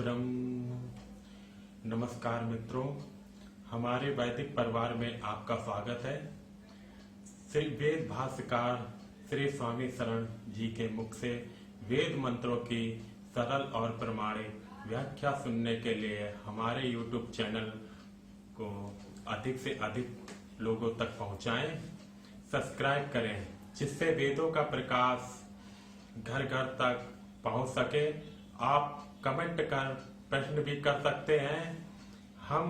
ब्रह्म। नमस्कार मित्रों, हमारे वैदिक परिवार में आपका स्वागत है। श्री वेद भाष्यकार श्री स्वामी शरण जी के मुख से वेद मंत्रों की सरल और प्रमाणिक व्याख्या सुनने के लिए हमारे YouTube चैनल को अधिक से अधिक लोगों तक पहुंचाएं, सब्सक्राइब करें, जिससे वेदों का प्रकाश घर घर तक पहुंच सके। आप कमेंट कर प्रश्न भी कर सकते हैं, हम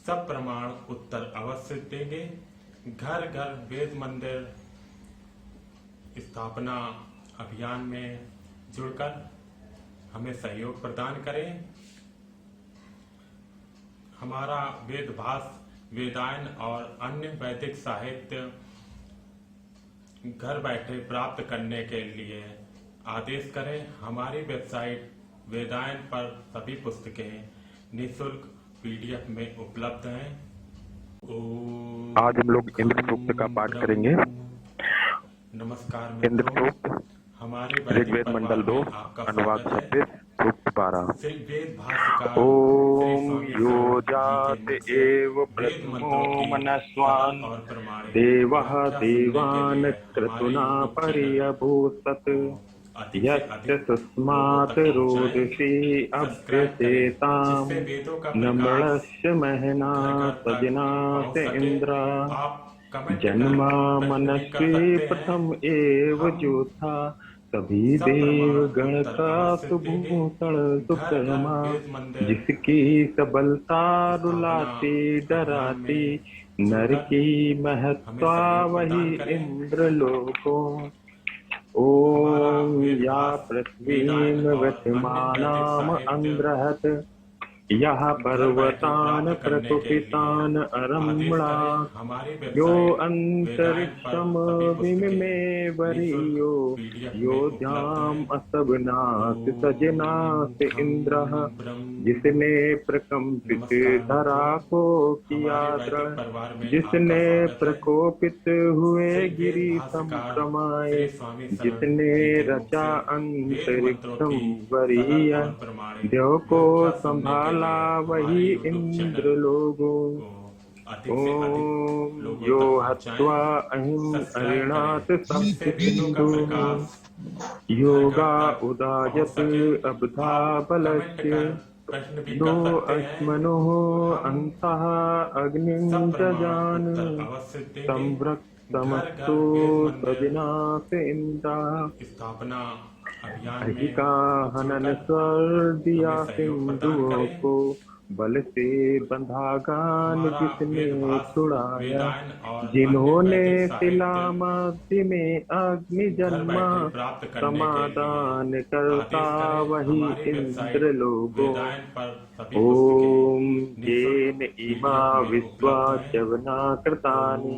सब प्रमाण उत्तर अवश्य देंगे। घर घर वेद मंदिर स्थापना अभियान में जुड़कर हमें सहयोग प्रदान करें। हमारा वेद भाष्य, वेदायन और अन्य वैदिक साहित्य घर बैठे प्राप्त करने के लिए आदेश करें। हमारी वेबसाइट वेदायन पर सभी पुस्तकें निःशुल्क PDF में उपलब्ध हैं। आज हम लोग इंद्र सूक्त का पाठ करेंगे। नमस्कार इंद्र मित्रों, सूक्त हमारे ऋग्वेद मंडल 2 अनुवाद 26 सूक्त 12। वेद भाष्यकार ओम यो जात एव प्रथमो मनस्वान् देवः देवान् क्रतुना पर्यभूषत् यस्य तस्मात् रोदसी अभ्यसेताम् नमृश्य महना सजनात इंद्रा जन्मा मनस्वी प्रथम एव ज्योथा सभी देव गण का सुभूषण सुकर्मा जिसकी सबलता रुलाती डराती नर की महत्ता वही इंद्र लोकों। ओम या पृथ्वीं वसमानाम अंद्रहत यह पर्वतान प्रकुपितान अरम्णा यो अंतरिक्षम विमे वरीयो योध्याम असवनाथ सजनाथ इंद्रः जिसने प्रकंपित धरा को किया दृढ़ जिसने प्रकोपित हुए गिरि संक्रमाए जिसने रचा अंतरिक्षम वरीय देव को संभाला वही इंद्र लोगों। ओम यो हत्वा अहिं अरिणात संसिंधु योगा उदायत अबधा बलस्य नो अश्मनो अंतः अग्निं जजान संवृक्त समस्तो सजनात इंद्रा स्थापना अधिका हनन स्वर दिया सिंधुओं को बल से बंधा गान जिसने छुड़ाया जिन्होंने तिलामती में अग्नि जन्मा समाधान करता वही इंद्र लोगों। ओम येन इमा विश्वा च्यवना कृतानि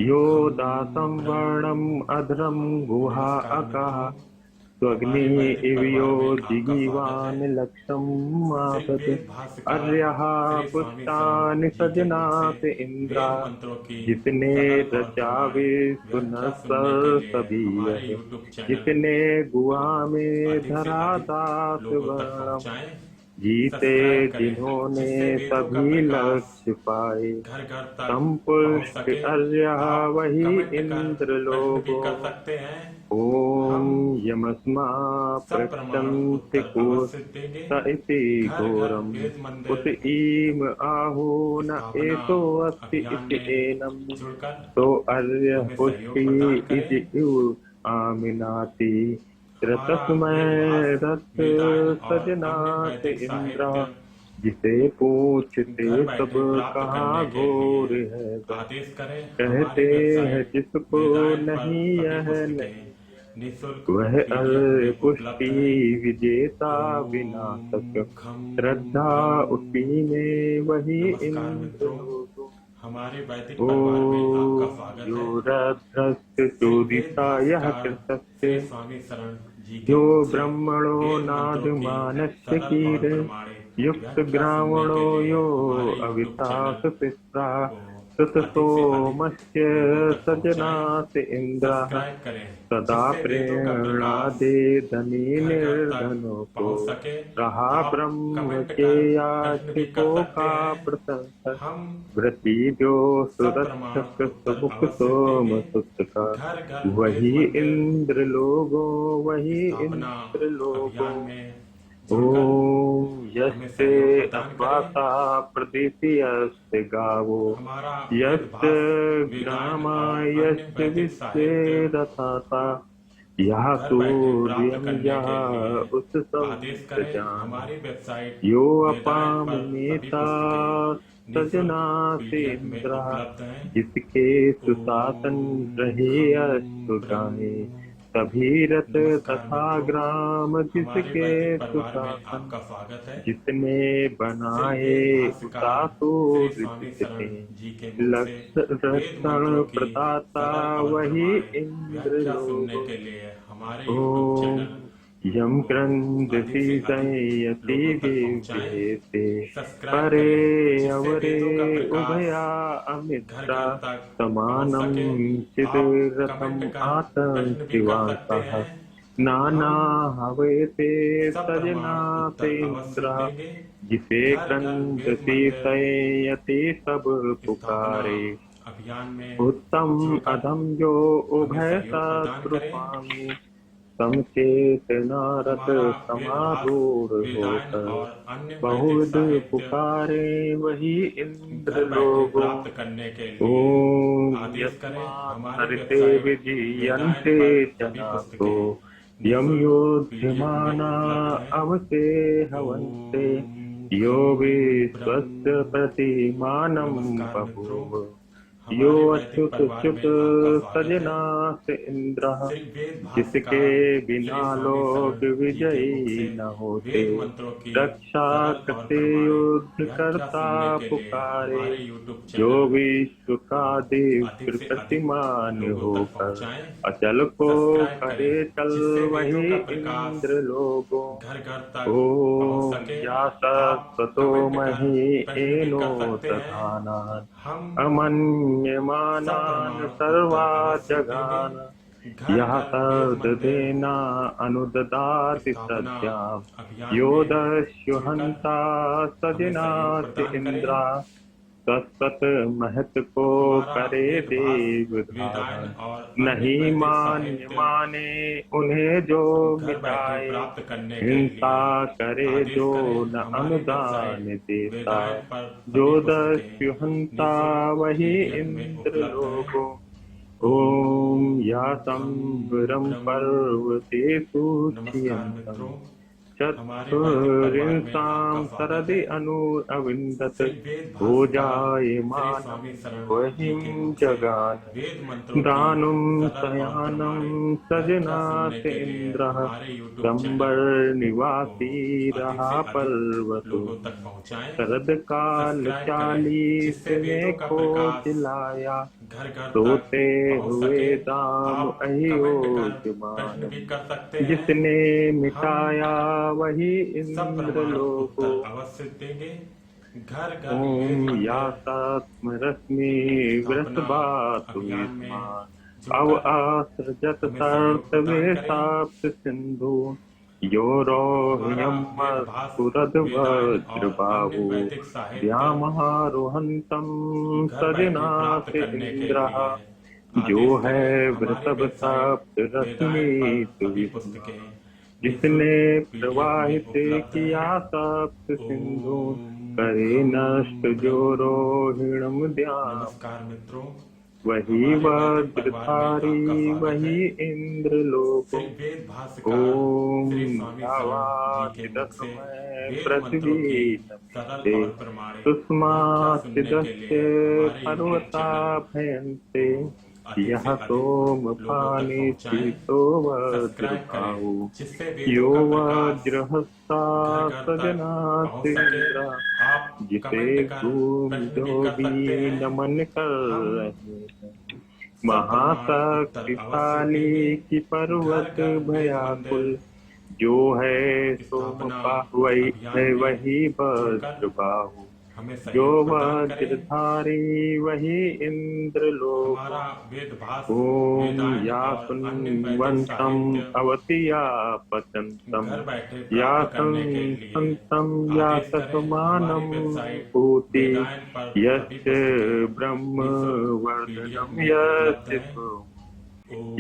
यो दासं वर्णम् अधरं गुहा अकाः स्वग्नि इवयो जिगीवान लक्षम मापत अर्यः पुष्टानि सजनात इंद्रा जिसने रचा विश्व नर सभी जिसने गुहा में धरा दास वर्णम जीते जिन्होंने सभी लक्ष्य पाए संपुष्ट अर्यः वही इंद्र लोगों। ओम यमस्मा प्रक्षन्ति कोश इति घोरम उत ईम आहो न एतो अस्ति इति एनम तो अर्य पुष्टि इति इव आमिनाति तस्मै रथ सजनात इंद्रा जिसे पूछते सब कहाँ घोर है कहते हैं जिसको नहीं यह नहीं वह अर्य पुष्टि विजेता विनाशक श्रद्धा उसी में वही इंद्र। हमारे वैदिक परिवार में आपका स्वागत है। यो रथस्य चोदिता यह कृतस्य स्वामी शरण जी यो ब्रह्मणो नाद मानस्य कीर युक्त ग्रावणो यो अवितास पित्रा श्रुत अधिक से सोमस्य अधिक लोगों तक सजनास पहुंचाएं, इंद्रः सब्सक्राइब करें सदा जिससे वेदों का प्रेरणा प्रकाश दे धनी घर घर तक निर्धनों को। पहुंच सके। रहा आप ब्रह्म कमेंट के कर प्रश्न भी कर याचकों सकते का हैं, प्रशंसक हम व्रती जो सब प्रमाण सुरक्षक उत्तर सुमुख अवश्य सोम देंगे। सुत का। घर घर वेद वही मंदिर इंद्र लोगों वही स्थापना इंद्र अभियान लोगों। में जुड़कर ओम हमें यस्ते सहयोग प्रदान करें। अश्वासा प्रदीप्यस्ते गावो हमारा यस्य वेदभास वेदायन ग्रामा और अन्य यस्य वैदिक साहित्य विश्वेरथासा यः घर बैठे प्राप्त सूर्यं करने यः के लिए उत्सं आदेश करें। जाना हमारी वेबसाइट यो वेदायन अपाम पर सभी नेता पुस्तकें निःशुल्क सजना से पीडीएफ में इंद्रा उपलब्ध हैं। जिसके सुशासन रहे खम अश्रुगाए ब्रह्म। सभी रथ नमस्कार तथा मित्रों, ग्राम हमारे जिसके वैदिक परिवार में सुशासन आपका स्वागत है। जिसने श्री बनाए वेद भाष्यकार उतासो श्री स्वामी ऋषि थे शरण जी के मुख से वेद रक्षण मंत्रों की प्रदाता सरल और वही प्रमाणित इंद्र व्याख्या सुनने लोगों। के लिए हमारे YouTube ओम चैनल यम को क्रंदति अधिक से अधिक संयति लोगों तक पहुंचाएं, विवेते सब्सक्राइब परे करें जिससे अवरे वेदों का प्रकाश उभया घर अमित्रा घर तक पहुंच समानं सके। आप चिदरथम कमेंट कर प्रश्न भी कर सकते आतंकिवांसः हैं, नाना हम हवेते सब सजना प्रमाण से उत्तर अवश्य इंद्रा देंगे। जिसे घर घर वेद क्रंदति मंदिर संयति सब स्थापना पुकारे अभियान में उत्तम जुड़कर अधम जो हमें उभय सहयोग प्रदान शत्रु करें। स्वामी समचेतनारत हमारा वेदभास समारूढ़ वेदायन होकर और अन्य वैदिक बहुविध साहित्य पुकारे वही इंद्र घर बैठे लोगों। प्राप्त करने के लिए ओम आदेश करें। यस्मात् हमारी हरिते वेबसाइट वेदायन विजीयन्ते पर सभी जनासो पुस्तकें यम निःशुल्क पीडीएफ में योध्यमाना उपलब्ध हैं। अवसे हवन्ते ओम यो खम विश्वस्य ब्रह्म। प्रतिमानं नमस्कार मित्रों, बभूव यो हमारे वैदिक अच्युत परिवार च्युत में आपका स्वागत है। सजना से इंद्रः श्री वेद जिसके भाष्यकार बिना श्री स्वामी लोक शरण जी के मुख विजयी से न होते वेद मंत्रों की रक्षा सरल और करते प्रमाणित युद्ध व्याख्या करता सुनने के लिए पुकारे हमारे YouTube जो चैनल विश्व को का दिव्य अधिक से अधिक प्रतिमान लोगों तक होकर पहुंचाएं, अचल को सब्सक्राइब करे करें चल जिससे वेदों वही का प्रकाश इंद्र लोगों। घर घर तक पहुंच ओम सके। या आप सत्वतो कमेंट कर मही प्रश्न भी एनो कर सकते हैं, दधानान् हम सब अमन्यमानान् प्रमाण सर्वा उत्तर अवश्य जगान देंगे। घर यः घर वेद मंदिर सर्वदेना अनुददाति स्थापना सद्याम् अभियान यो में जुड़कर दस्युहन्ता हमें सहयोग सजनाति प्रदान करें। इंद्रा तत्सत महत को हमारा करे वेदभास देव वेदायन धारण और अन्य नहीं वैदिक मान्य साहित्य माने उन्हें जो घर बैठे मिटाए प्राप्त करने के हिंसा लिए करे आदेश जो करें। न हमारी अनुदान वेबसाइट देता वेदायन पर जो सभी पुस्तकें दस्युहंता निःशुल्क वही पीडीएफ में इंद्र उपलब्ध हैं। लोगों। ओम या खम संवरम ब्रह्म। पर्वतेषु नमस्कार छियन्तम् मित्रों, हमारे वैदिक परिवार में चतुरिंसां आपका स्वागत सरदि है। अविन्दत् श्री वेद भाष्यकार श्री भोजायमानं स्वामी शरण जी वहिं के मुख से जगान वेद मंत्रों की दानुं सरल और शयानं प्रमाणित सजना व्याख्या सुनने से के लिए इंद्रः हमारे YouTube दम्बर चैनल निवासी को अधिक रहा से अधिक पर्वतो लोगों तक पहुंचाएं, शरद काल सब्सक्राइब करें 40 जिससे में वेदों का खोज प्रकाश लाया घर घर तक सोते पहुंच हुए सके। दाम आप कमेंट कर अयोग्यमान प्रश्न भी कर सकते हैं, जिसने हम मिटाया वही सब इंद्र प्रमाण लोगो। उत्तर अवश्य देंगे। घर घर वेद ओम मंदिर या तस्मरश्मि स्थापना वृषभातु अभियान में विस्मान् अव जुड़कर आसृजत हमें सहयोग प्रदान करें। सर्तवेशाप्त सिंधु यो हमारा रोह्यम वेदभास स्फुरद वेदायन और अन्य वज्रबाहु वैदिक साहित्य व्यामहारोहंतम घर बैठे सजना प्राप्त से करने के इंद्रः लिए जो आदेश है करें। हमारी वृषभ वेबसाइट सप्त रश्मि वेदायन पर सभी विस्मय पुस्तकें जिसने निःशुल्क पीडीएफ में प्रवाहित उपलब्ध किया हैं। सप्त सिंधु ओम करे खम नष्ट जो ब्रह्म। रोहिणम ध्यान नमस्कार मित्रों, वही हमारे वैदिक परिवार में आपका वज्रधारी स्वागत वही है। इंद्र लोको। श्री वेद भाष्यकार ओम श्री स्वामी शरण जी के मुख से यावाचिदसमय वेद मंत्रों की पृथ्वी सरल और प्रमाणित सुषमा व्याख्या सुनने के चिदस्य लिए हमारे YouTube पर्वता चैनल भयन्ते को अधिक यह से अधिक सोम लोगों तक पानी पहुंचाएं, शीतो सब्सक्राइब वज्रबाहु करें जिससे यो वेदों का प्रकाश वज्रहस्ता घर घर तक सजना पहुंच सके। सिंद्रा आप जिसे कमेंट कर घूम प्रश्न भी जो कर सकते भी हैं, नमन कर हम रहे हैं सब प्रमाण उत्तर अवश्य महाशक्तिशाली देंगे। की पर्वत घर घर वेद भयाकुल मंदिर जो है सोम स्थापना वही अभियान है में वही जुड़कर वज्रबाहु हमें जो सहयोग प्रदान करें। वज्रधारी वही इंद्रलोक। हमारा वेदभास, ओम वेदायन या और अन्य वैदिक सुनवंतम साहित्य अवति या पचंतम घर बैठे या प्राप्त करने के लिए संतम या आदेश करें। हमारी तस्मानम वेबसाइट भूति वेदायन पर सभी यश्च पुस्तकें ब्रह्म निःशुल्क पीडीएफ वर्धनम में उपलब्ध यश्च हैं।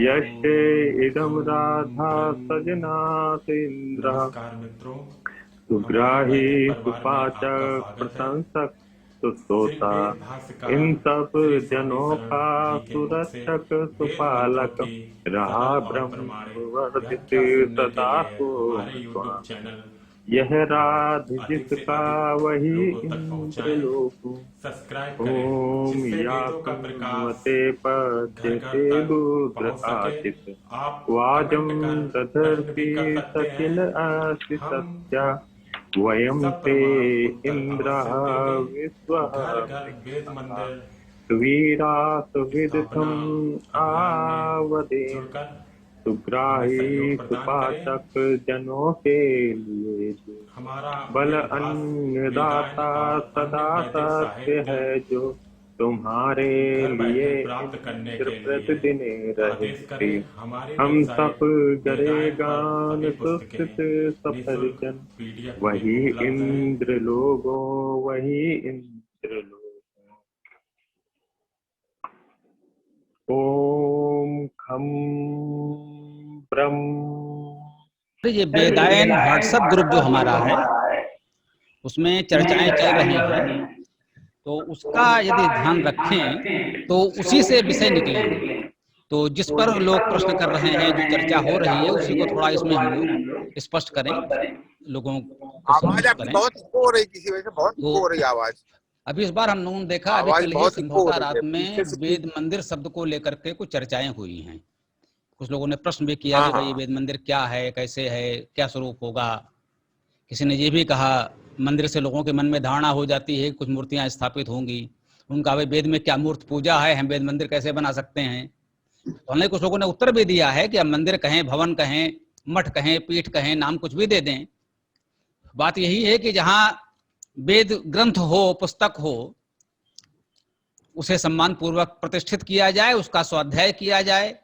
यश्च ओम इदम खम राधा ब्रह्म। सजनात इंद्र नमस्कार मित्रों, हमारे सुग्राही वैदिक परिवार में आपका सुपाचक स्वागत है। प्रशंसक श्री सुश्रोता वेद भाष्यकार इन सब श्री स्वामी जनों शरण का जी के मुख से सुरक्षक वेद मंत्रों सुपालक की रहा सरल और प्रमाणिक ब्रह्म वर्धित व्याख्या सुनने के सदा लिए हमारे सोम YouTube चैनल यह को राध अधिक से जिसका अधिक वही लोगों तक पहुंचाएं, इंद्रलोक। सब्सक्राइब करें, ओम जिससे या वेदों का प्रकाश कुन्वते घर घर पश्यते तक पहुंच सके। रुद्रकाचित आप वाजं कमेंट कर प्रश्न भी दधर्ति कर सकते सकिल हैं। अस्ति हम सत्या वयं ते सप्रमाण उत्तर इन्द्रः अवश्य देंगे। विश्वः घर घर वेद मंदिर सुवीरा सुविदितम् स्थापना अभियान में आवदे जुड़कर हमें सुग्राही सहयोग प्रदान करें। सुपाचक जनों के लिए जो हमारा बल वेदभास, वेदायन अन्नदाता और सदा अन्य वैदिक सत्य साहित्य है जो तुम्हारे घर लिए बैठे प्राप्त करने इंद्र के लिए प्रतिदिन आदेश रहते। करें। हमारी हम वेबसाइट सब गरे वेदायन पर गान सभी सुस्थित पुस्तकें सफल निःशुल्क जन पीडीएफ में वही उपलब्ध हैं। इंद्र लोगो वही इंद्र लोगो। ओम खम ब्रह्म। ये वेदायन व्हाट्सएप ग्रुप जो हमारा है उसमें चर्चाएं चल रही हैं, तो उसका यदि ध्यान रखें तो उसी से विषय निकलेंगे। तो जिस पर लोग प्रश्न कर रहे हैं, जो चर्चा हो रही है, उसी को थोड़ा इसमें हम लोग स्पष्ट करें, लोगों को आवाज संतुष्ट आपकी करें। बहुत इको हो रही, किसी वजह से बहुत इको हो रही है आवाज। अभी इस बार हम लोगों ने देखा, अभी आवाज कल ही बहुत इको हो संभवतः रही है, रात पीछे में से वेद मंदिर शब्द को लेकर के कुछ चर्चाएं हुई हैं। कुछ लोगों ने प्रश्न भी किया हाँ, कि भाई हाँ। वेद मंदिर क्या है, कैसे है, क्या स्वरूप होगा। किसी ने ये भी कहा मंदिर से लोगों के मन में धारणा हो जाती है कुछ मूर्तियां स्थापित होंगी। उनका भाई वेद में क्या मूर्त पूजा है, हम वेद मंदिर कैसे बना सकते हैं। तो हमने कुछ लोगों ने उत्तर भी दिया है कि हम मंदिर कहें, भवन कहें, मठ कहें, पीठ कहें, नाम कुछ भी दे दें, बात यही है कि जहां वेद ग्रंथ हो, पुस्तक हो, उसे सम्मान पूर्वक प्रतिष्ठित किया जाए, उसका स्वाध्याय किया जाए,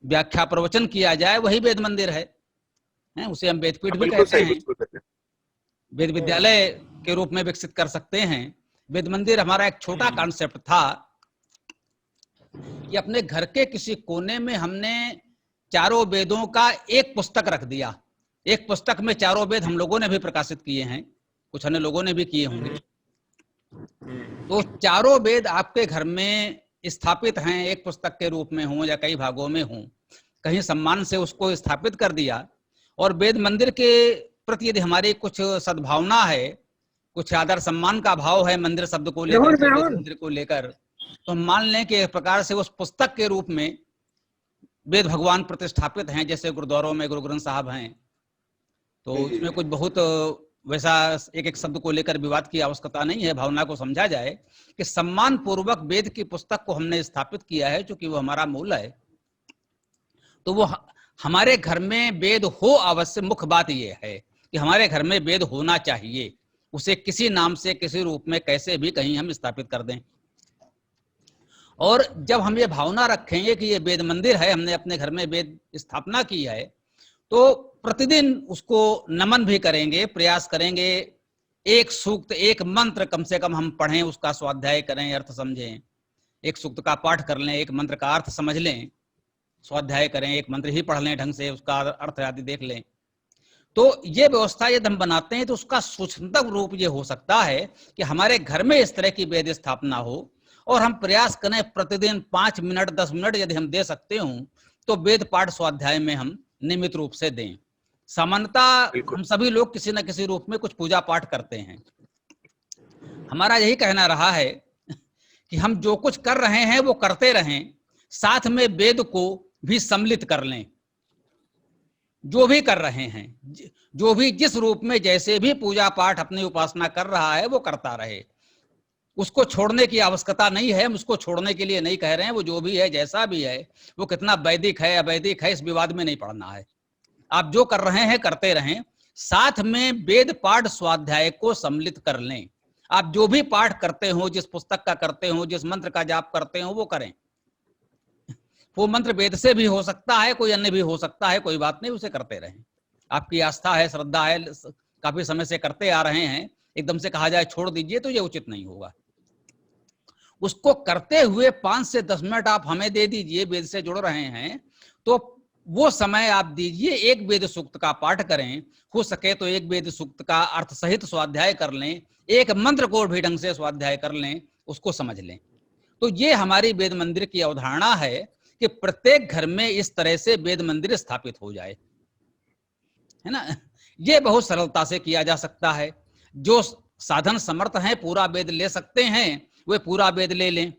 व्याख्या प्रवचन किया जाए, वही वेद मंदिर है। उसे हम वेदपीठ भी बिल्कुल कहते सही, हैं, बिल्कुल सही। वेद विद्यालय के रूप में विकसित कर सकते हैं। वेद मंदिर हमारा एक छोटा कॉन्सेप्ट था कि अपने घर के किसी कोने में हमने चारों वेदों का एक पुस्तक रख दिया। एक पुस्तक में चारों वेद हम लोगों ने भी प्रकाशित किए हैं, कुछ अन्य लोगों ने भी किए होंगे। तो चारों वेद आपके घर में स्थापित हैं, एक पुस्तक के रूप में हों या कई भागों में हों, कहीं सम्मान से उसको स्थापित कर दिया। और वेद मंदिर के प्रति यदि हमारी कुछ सद्भावना है, कुछ आदर सम्मान का भाव है मंदिर शब्द को लेकर के, वेद मंदिर को लेकर, तो हम मान लें कि एक प्रकार से उस पुस्तक के रूप में वेद भगवान प्रतिष्ठापित हैं, जैसे गुरुद्वारों में गुरु ग्रंथ साहब हैं। तो इसमें कुछ बहुत वैसा एक एक शब्द को लेकर विवाद की आवश्यकता नहीं है। भावना को समझा जाए कि सम्मान पूर्वक वेद की पुस्तक को हमने स्थापित किया है, क्योंकि वो हमारा मूल है। तो वो हमारे घर में वेद हो अवश्य। मुख्य बात यह है कि हमारे घर में वेद होना चाहिए, उसे किसी नाम से, किसी रूप में, कैसे भी कहीं हम स्थापित कर दें। और जब हम ये भावना रखेंगे कि ये वेद मंदिर है, हमने अपने घर में वेद स्थापना की है, तो प्रतिदिन उसको नमन भी करेंगे, प्रयास करेंगे। एक सूक्त, एक मंत्र कम से कम हम पढ़ें, उसका स्वाध्याय करें, अर्थ समझें। एक सूक्त का पाठ कर लें, एक मंत्र का अर्थ समझ लें, स्वाध्याय करें, एक मंत्र ही पढ़ लें ढंग से, उसका अर्थ आदि देख लें। तो ये व्यवस्था यदि हम बनाते हैं तो उसका सूक्ष्मतम रूप ये हो सकता है कि हमारे घर में इस तरह की वेद स्थापना हो, और हम प्रयास करें प्रतिदिन 5 मिनट 10 मिनट यदि हम दे सकते हो तो वेद पाठ स्वाध्याय में हम नियमित रूप से दें। सामान्यतः हम सभी लोग किसी न किसी रूप में कुछ पूजा पाठ करते हैं। हमारा यही कहना रहा है कि हम जो कुछ कर रहे हैं वो करते रहें, साथ में वेद को भी सम्मिलित कर लें। जो भी कर रहे हैं, जो भी जिस रूप में जैसे भी पूजा पाठ अपनी उपासना कर रहा है वो करता रहे, उसको छोड़ने की आवश्यकता नहीं है। हम उसको छोड़ने के लिए नहीं कह रहे हैं। वो जो भी है, जैसा भी है, वो कितना वैदिक है अवैदिक है, इस विवाद में नहीं पड़ना है। आप जो कर रहे हैं करते रहें, साथ में वेद पाठ स्वाध्याय को सम्मिलित कर लें। आप जो भी पाठ करते हो, जिस पुस्तक का करते हो, जिस मंत्र का जाप करते हो, वो करें। वो मंत्र वेद से भी हो सकता है, कोई अन्य भी हो सकता है, कोई बात नहीं, उसे करते रहें। आपकी आस्था है, श्रद्धा है, काफी समय से करते आ रहे हैं, एकदम से कहा जाए छोड़ दीजिए तो ये उचित नहीं होगा। उसको करते हुए 5 से 10 मिनट आप हमें दे दीजिए, वेद से जुड़ रहे हैं तो वो समय आप दीजिए, एक वेद सूक्त का पाठ करें, हो सके तो एक वेद सूक्त का अर्थ सहित स्वाध्याय कर लें, एक मंत्र को भी ढंग से स्वाध्याय कर लें, उसको समझ लें। तो ये हमारी वेद मंदिर की अवधारणा है कि प्रत्येक घर में इस तरह से वेद मंदिर स्थापित हो जाए, है ना। ये बहुत सरलता से किया जा सकता है। जो साधन समर्थ हैं, पूरा वेद ले सकते हैं, वे पूरा वेद ले लें।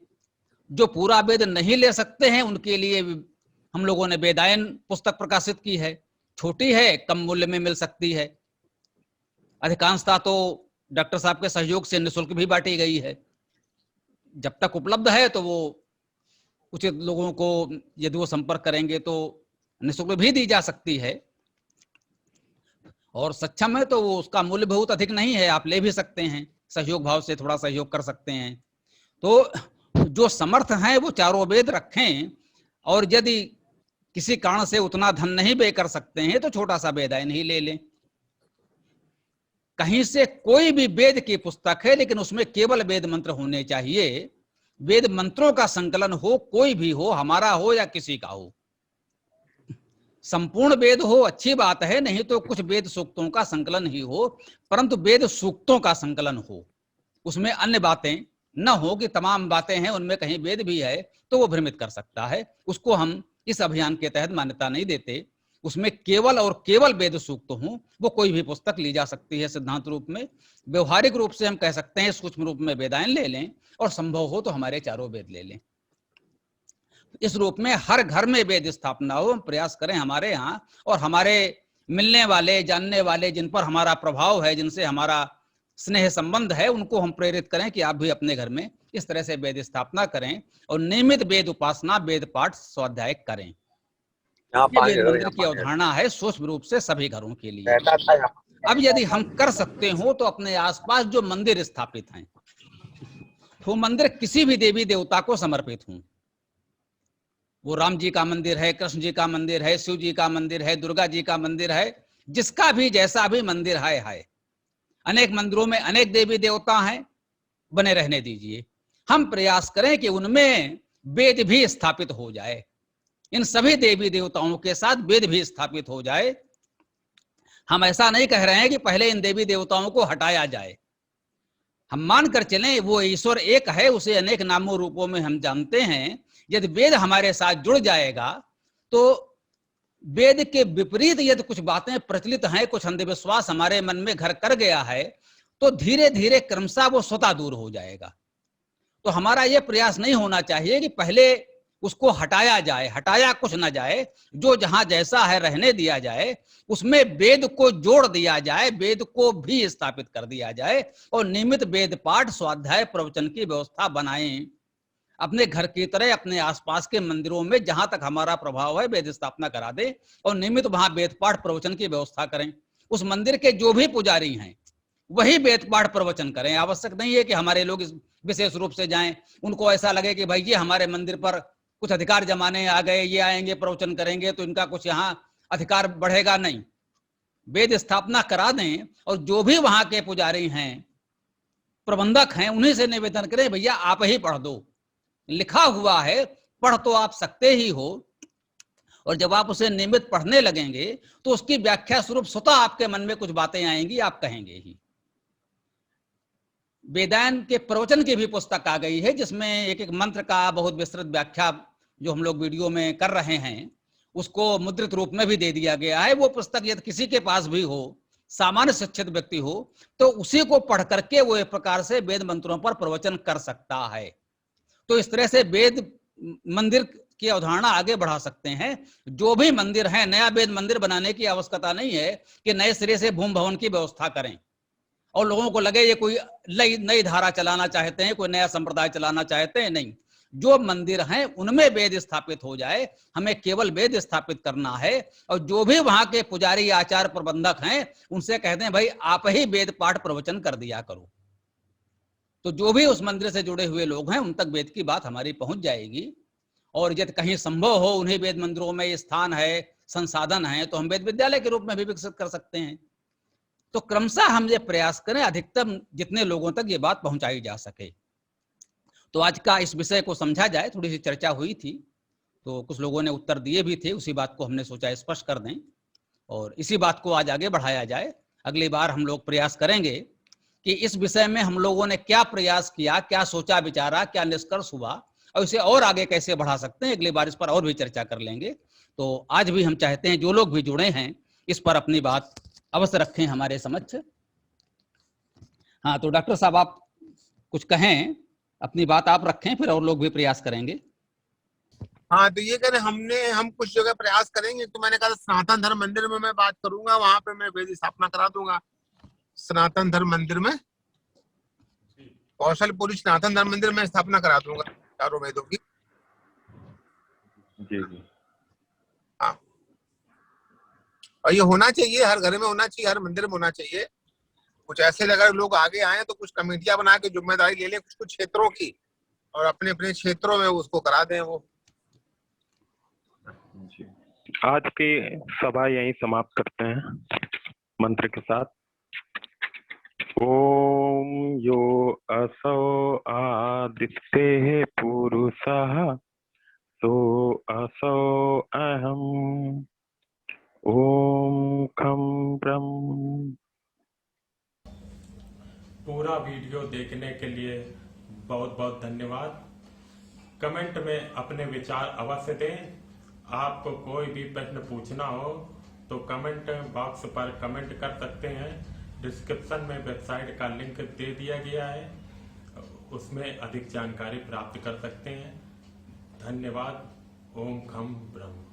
जो पूरा वेद नहीं ले सकते हैं, उनके लिए हम लोगों ने वेदायन पुस्तक प्रकाशित की है। छोटी है, कम मूल्य में मिल सकती है। अधिकांशता तो डॉक्टर साहब के सहयोग से निःशुल्क भी बांटी गई है। जब तक उपलब्ध है तो वो उचित लोगों को यदि वो संपर्क करेंगे तो निःशुल्क भी दी जा सकती है, और सक्षम है तो वो उसका मूल्य बहुत अधिक नहीं है, आप ले भी सकते हैं, सहयोग भाव से थोड़ा सहयोग कर सकते हैं। तो जो समर्थ हैं वो चारों वेद रखें, और यदि किसी कारण से उतना धन नहीं व्यय कर सकते हैं तो छोटा सा वेदायन ही ले लें। कहीं से कोई भी वेद की पुस्तक है, लेकिन उसमें केवल वेद मंत्र होने चाहिए। वेद मंत्रों का संकलन हो, कोई भी हो, हमारा हो या किसी का हो। संपूर्ण वेद हो अच्छी बात है, नहीं तो कुछ वेद सूक्तों का संकलन ही हो, परंतु वेद सूक्तों का संकलन हो, उसमें अन्य बातें न हो कि तमाम बातें हैं उनमें कहीं वेद भी है, तो वो भ्रमित कर सकता है। उसको हम इस अभियान के तहत मान्यता नहीं देते। उसमें केवल और केवल वेद सूक्त हो, वो कोई भी पुस्तक ली जा सकती है सिद्धांत रूप में। व्यवहारिक रूप से हम कह सकते हैं सूक्ष्म रूप में वेदायन ले लें, और संभव हो तो हमारे चारों वेद ले लें। इस रूप में हर घर में वेद स्थापना हो, हम प्रयास करें हमारे यहाँ, और हमारे मिलने वाले, जानने वाले, जिन पर हमारा प्रभाव है, जिनसे हमारा स्नेह संबंध है, उनको हम प्रेरित करें कि आप भी अपने घर में इस तरह से वेद स्थापना करें और नियमित वेद उपासना, वेद पाठ, स्वाध्याय करें। ये वेद मंदिर की अवधारणा है सूक्ष्म रूप से सभी घरों के लिए। अब यदि हम कर सकते हो तो अपने आसपास जो मंदिर स्थापित हैं, वो मंदिर किसी भी देवी देवता को समर्पित हों। वो राम जी का मंदिर है, कृष्ण जी का मंदिर है, शिव जी का मंदिर है, दुर्गा जी का मंदिर है, जिसका भी जैसा भी मंदिर है। अनेक मंदिरों में अनेक देवी देवता हैं, बने रहने दीजिए। हम प्रयास करें कि उनमें वेद भी स्थापित हो जाए, इन सभी देवी देवताओं के साथ वेद भी स्थापित हो जाए। हम ऐसा नहीं कह रहे हैं कि पहले इन देवी देवताओं को हटाया जाए। हम मानकर चलें वो ईश्वर एक है, उसे अनेक नामों रूपों में हम जानते हैं। यदि वेद हमारे साथ जुड़ जाएगा तो वेद के विपरीत यदि कुछ बातें प्रचलित हैं, कुछ अंधविश्वास हमारे मन में घर कर गया है, तो धीरे धीरे क्रमशः वो स्वतः दूर हो जाएगा। तो हमारा ये प्रयास नहीं होना चाहिए कि पहले उसको हटाया जाए, हटाया कुछ ना जाए, जो जहां जैसा है रहने दिया जाए, उसमें वेद को जोड़ दिया जाए, वेद को भी स्थापित कर दिया जाए, और नियमित वेद पाठ, स्वाध्याय, प्रवचन की व्यवस्था बनाएं। अपने घर की तरह अपने आसपास के मंदिरों में जहां तक हमारा प्रभाव है वेद स्थापना करा दे, और नियमित वहां वेद पाठ प्रवचन की व्यवस्था करें। उस मंदिर के जो भी पुजारी हैं वही वेद पाठ प्रवचन करें। आवश्यक नहीं है कि हमारे लोग इस विशेष रूप से जाएं, उनको ऐसा लगे कि भाई ये हमारे मंदिर पर कुछ अधिकार जमाने आ गए, ये आएंगे प्रवचन करेंगे तो इनका कुछ यहाँ अधिकार बढ़ेगा। नहीं, वेद स्थापना करा दें, और जो भी वहां के पुजारी हैं, प्रबंधक हैं, उन्हीं से निवेदन करें, भैया आप ही पढ़ दो, लिखा हुआ है, पढ़ तो आप सकते ही हो, और जब आप उसे नियमित पढ़ने लगेंगे तो उसकी व्याख्या स्वरूप स्वतः आपके मन में कुछ बातें आएंगी, आप कहेंगे ही। वेदायन के प्रवचन की भी पुस्तक आ गई है, जिसमें एक एक मंत्र का बहुत विस्तृत व्याख्या जो हम लोग वीडियो में कर रहे हैं, उसको मुद्रित रूप में भी दे दिया गया है। वो पुस्तक यदि किसी के पास भी हो, सामान्य शिक्षित व्यक्ति हो, तो उसी को पढ़ करके वो एक प्रकार से वेद मंत्रों पर प्रवचन कर सकता है। तो इस तरह से वेद मंदिर की अवधारणा आगे बढ़ा सकते हैं। जो भी मंदिर है, नया वेद मंदिर बनाने की आवश्यकता नहीं है कि नए सिरे से भूमि भवन की व्यवस्था करें और लोगों को लगे ये कोई नई धारा चलाना चाहते हैं, कोई नया संप्रदाय चलाना चाहते हैं। नहीं, जो मंदिर हैं उनमें वेद स्थापित हो जाए, हमें केवल वेद स्थापित करना है। और जो भी वहां के पुजारी, आचार, प्रबंधक हैं, उनसे कहते हैं भाई आप ही वेद पाठ प्रवचन कर दिया करो। तो जो भी उस मंदिर से जुड़े हुए लोग हैं उन तक वेद की बात हमारी पहुंच जाएगी। और यदि कहीं संभव हो उन्हीं वेद मंदिरों में स्थान है, संसाधन है, तो हम वेद विद्यालय के रूप में भी विकसित कर सकते हैं। तो क्रमशः हम ये प्रयास करें अधिकतम जितने लोगों तक ये बात पहुंचाई जा सके। तो आज का इस विषय को समझा जाए, थोड़ी सी चर्चा हुई थी, तो कुछ लोगों ने उत्तर दिए भी थे, उसी बात को हमने सोचा स्पष्ट कर दें और इसी बात को आज आगे बढ़ाया जाए। अगली बार हम लोग प्रयास करेंगे कि इस विषय में हम लोगों ने क्या प्रयास किया, क्या सोचा विचारा, क्या निष्कर्ष हुआ और इसे और आगे कैसे बढ़ा सकते हैं, अगली बार इस पर और भी चर्चा कर लेंगे। तो आज भी हम चाहते हैं जो लोग भी जुड़े हैं इस पर अपनी बात अवश्य रखें हमारे समक्ष। हाँ, तो डॉक्टर साहब आप कुछ कहें, अपनी बात आप रखें, फिर और लोग भी प्रयास करेंगे। हाँ, तो ये कह रहे हम कुछ जगह प्रयास करेंगे। तो मैंने कहा सनातन धर्म मंदिर में मैं बात करूंगा, वहां पे मैं वेद स्थापना करा दूंगा सनातन धर्म मंदिर में, कौशलपुरी सनातन धर्म मंदिर में स्थापना करा दूंगा चारों वेदों की। जी जी। हाँ, और ये होना चाहिए, हर घर में होना चाहिए, हर मंदिर में होना चाहिए। कुछ ऐसे अगर लोग आगे आए तो कुछ कमेटियां बना के जिम्मेदारी ले लें कुछ कुछ क्षेत्रों की और अपने अपने क्षेत्रों में उसको करा दें वो। जी, आज की सभा यहीं समाप्त करते हैं मंत्र के साथ। ओम यो असौ आदित्य पुरुषः सो असौ अहम्। ओम खम ब्रह्म। पूरा वीडियो देखने के लिए बहुत बहुत धन्यवाद। कमेंट में अपने विचार अवश्य दें। आपको कोई भी प्रश्न पूछना हो तो कमेंट बॉक्स पर कमेंट कर सकते हैं। डिस्क्रिप्शन में वेबसाइट का लिंक दे दिया गया है, उसमें अधिक जानकारी प्राप्त कर सकते हैं। धन्यवाद। ओम खम ब्रह्म।